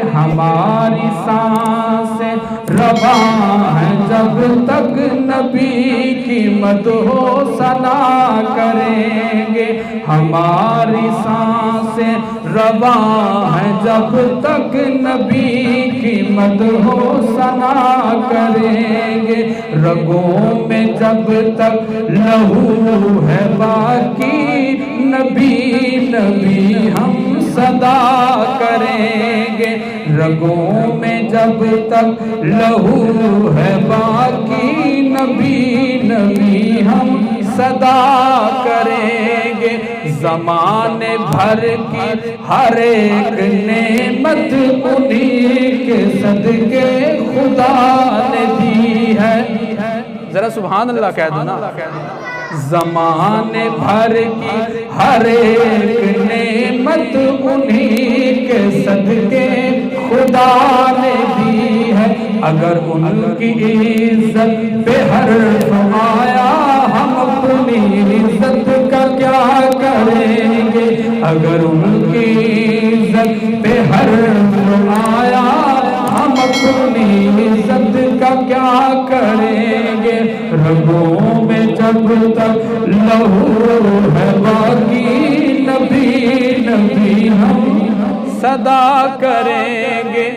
ہماری سانسیں رواں ہیں جب تک نبی کی مدح و ثنا کریں گے. ہماری سانسیں رواں ہیں جب تک نبی کی مدح و ثنا کریں گے. رگوں میں جب تک لہو ہے باقی نبی نبی ہم صدا کریں گے. رگوں میں جب تک لہو ہے باقی نبی نبی ہم صدا کریں گے. زمانے بھر کی ہر ایک نعمت انہی کے صدقے خدا نے دی ہے. ذرا سبحان اللہ کہہ دو نا. زمانے بھر کی ہر ایک نعمت انہی کے صدقے خدا نے دی ہے. اگر ان کی عزت پہ حرف آیا ہم اپنی عزت کا کیا کریں گے. اگر ان کی عزت پہ حرف آیا ہم اپنی عزت کا کیا کریں گے. رگوں میں جب تک لہو ہے باقی نبی نبی ہم صدا کریں گے.